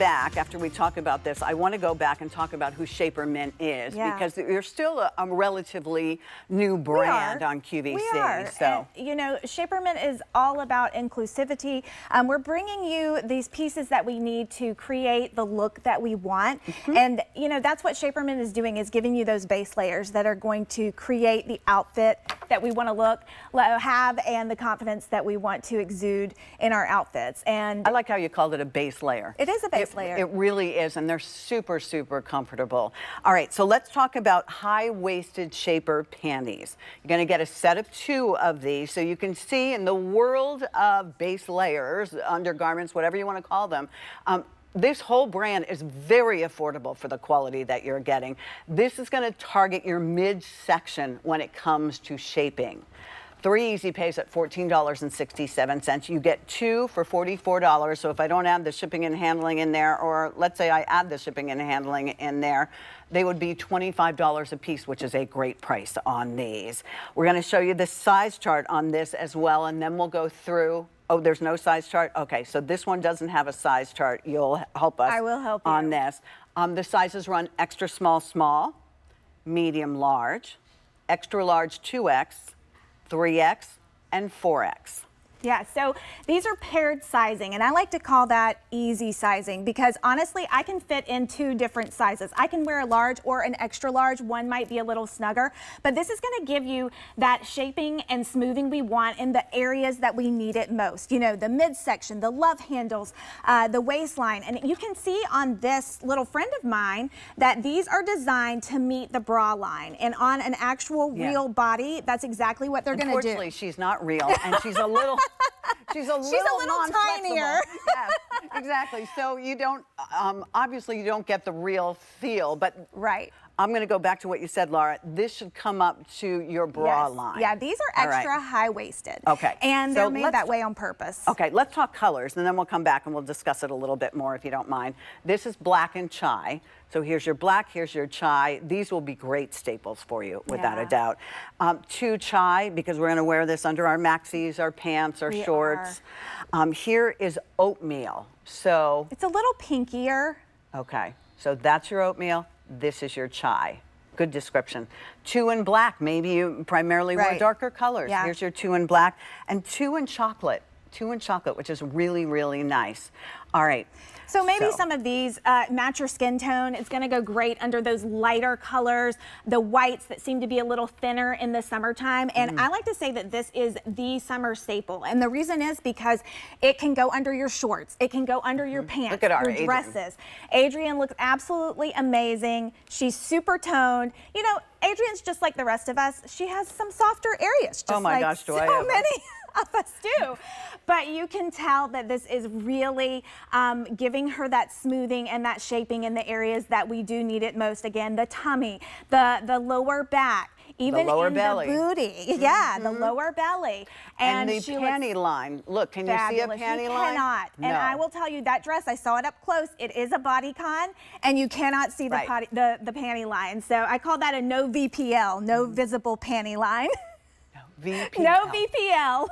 back, after we talk about this, I want to go back and talk about who Shapermint is, because you're still a relatively new brand on QVC. We are. So, and, you know, Shapermint is all about inclusivity. We're bringing you these pieces that we need to create the look that we want. And, you know, that's what Shapermint is doing, is giving you those base layers that are going to create the outfit that we want to have and the confidence that we want to exude in our outfits. And I like how you called it a base layer. It is a base layer. It really is, and they're super, super comfortable. All right, so let's talk about high-waisted shaper panties. You're going to get a set of 2 of these, so you can see in the world of base layers, undergarments, whatever you want to call them, this whole brand is very affordable for the quality that you're getting. This is going to target your midsection when it comes to shaping. 3 easy pays at $14.67. You get 2 for $44. So if I don't add the shipping and handling in there, or let's say I add the shipping and handling in there, they would be $25 a piece, which is a great price on these. We're going to show you the size chart on this as well, and then we'll go through. Oh, there's no size chart? Okay, so this one doesn't have a size chart. You'll help us. I will help you on this. The sizes run extra small, small, medium, large, extra large 2X, 3X, and 4X. Yeah, so these are paired sizing, and I like to call that easy sizing, because honestly, I can fit in 2 different sizes. I can wear a large or an extra large. One might be a little snugger, but this is going to give you that shaping and smoothing we want in the areas that we need it most. You know, the midsection, the love handles, the waistline, and you can see on this little friend of mine that these are designed to meet the bra line, and on an actual real body, that's exactly what they're going to do. Unfortunately, she's not real, and she's a little... She's a little tinier. Yes, exactly. So you don't, obviously you don't get the real feel, but I'm going to go back to what you said, Laura. This should come up to your bra line. Yeah, these are extra high-waisted. Okay. And they're made that way on purpose. Okay, let's talk colors, and then we'll come back and we'll discuss it a little bit more if you don't mind. This is black and chai. So here's your black, here's your chai. These will be great staples for you, without a doubt. 2 chai, because we're going to wear this under our maxis, our pants, our shorts. Here is oatmeal. So it's a little pinkier. Okay, so that's your oatmeal. This is your chai. Good description. 2 in black. Maybe you primarily wear darker colors. Here's your 2 in black, and 2 in chocolate. 2 in chocolate, which is really, really nice. All right. So maybe some of these match your skin tone. It's going to go great under those lighter colors, the whites that seem to be a little thinner in the summertime. And I like to say that this is the summer staple. And the reason is because it can go under your shorts. It can go under your pants, Look at your dresses. Adrienne looks absolutely amazing. She's super toned. You know, Adrienne's just like the rest of us. She has some softer areas, just like so many of us do. But you can tell that this is really giving her that smoothing and that shaping in the areas that we do need it most. Again, the tummy, the lower back, even the lower in belly. The booty. The lower belly. And the panty line. Look, can you see a panty line? You cannot. No. And I will tell you, that dress, I saw it up close. It is a bodycon, and you cannot see the panty line. So I call that a no VPL, no visible panty line. VPL. No VPL.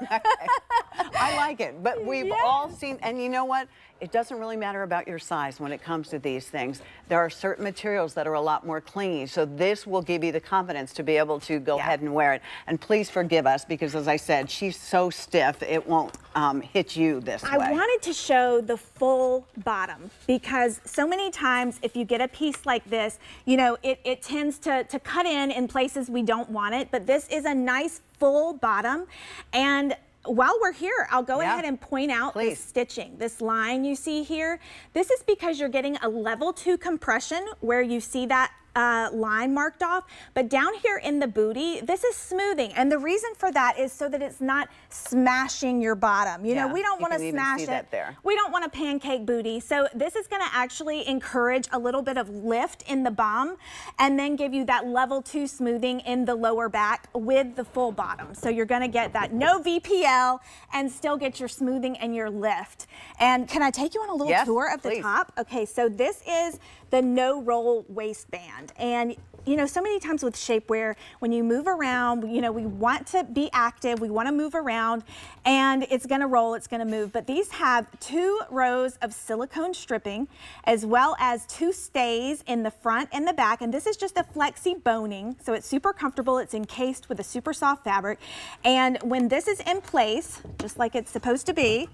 I like it, but we've all seen, and you know what? It doesn't really matter about your size when it comes to these things. There are certain materials that are a lot more clingy, so this will give you the confidence to be able to go ahead and wear it. And please forgive us, because as I said, she's so stiff, it won't hit you this way. I wanted to show the full bottom, because so many times if you get a piece like this, you know, it tends to cut in places we don't want it, but this is a nice full bottom. And while we're here, I'll go ahead and point out the stitching. This line you see here, this is because you're getting a level 2 compression where you see that line marked off, but down here in the booty, this is smoothing, and the reason for that is so that it's not smashing your bottom. You know, we don't want to smash it. We don't want a pancake booty, so this is going to actually encourage a little bit of lift in the bum, and then give you that level 2 smoothing in the lower back with the full bottom. So you're going to get that no VPL and still get your smoothing and your lift. And can I take you on a little tour of the top? Okay, so this is the no roll waistband. And you know, so many times with shapewear, when you move around, you know, we want to be active, we want to move around, and it's going to roll, it's going to move. But these have 2 rows of silicone stripping, as well as 2 stays in the front and the back. And this is just a flexi boning, so it's super comfortable. It's encased with a super soft fabric. And when this is in place, just like it's supposed to be,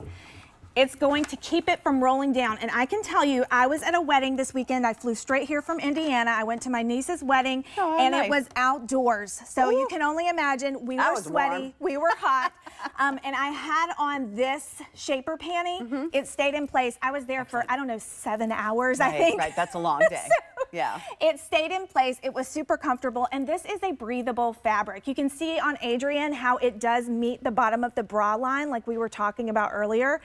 it's going to keep it from rolling down. And I can tell you, I was at a wedding this weekend. I flew straight here from Indiana. I went to my niece's wedding, and nice. It was outdoors. So Ooh. You can only imagine, we were sweaty, warm. we were hot. And I had on this shaper panty. It stayed in place. I was there for, I don't know, 7 hours, I think. Right, that's a long day. Yeah. It stayed in place. It was super comfortable, and this is a breathable fabric. You can see on Adrienne how it does meet the bottom of the bra line, like we were talking about earlier.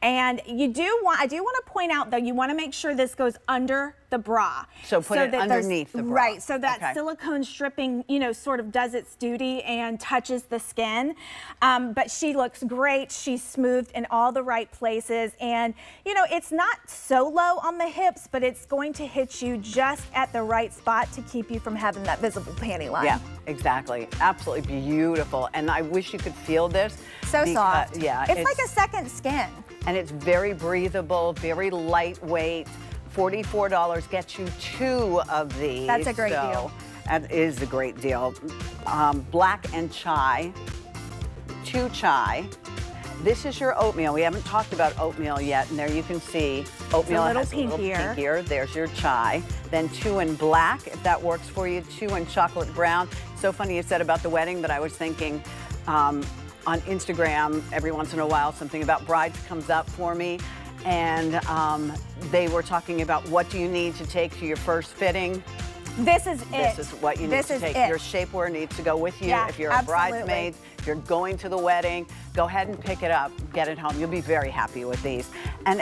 And I do want to point out, though, you want to make sure this goes under the bra. So put it underneath the bra. Right, so that silicone stripping, you know, sort of does its duty and touches the skin. But she looks great. She's smoothed in all the right places. And, you know, it's not so low on the hips, but it's going to hit you just at the right spot to keep you from having that visible panty line. Yeah, exactly. Absolutely beautiful. And I wish you could feel this. So soft. Yeah. It's like a second skin. And it's very breathable, very lightweight. $44 gets you 2 of these. That's a great deal. That is a great deal. Black and chai, 2 chai. This is your oatmeal. We haven't talked about oatmeal yet, and there you can see oatmeal It's a little has pinkier. a little pinkier. There's your chai. Then 2 in black, if that works for you. 2 in chocolate brown. So funny you said about the wedding, but I was thinking on Instagram, every once in a while, something about brides comes up for me. And they were talking about what do you need to take to your first fitting. This is it. This is what you need to take. Your shapewear needs to go with you. Yeah, if you're a absolutely. bridesmaid, if you're going to the wedding, go ahead and pick it up, get it home. You'll be very happy with these. And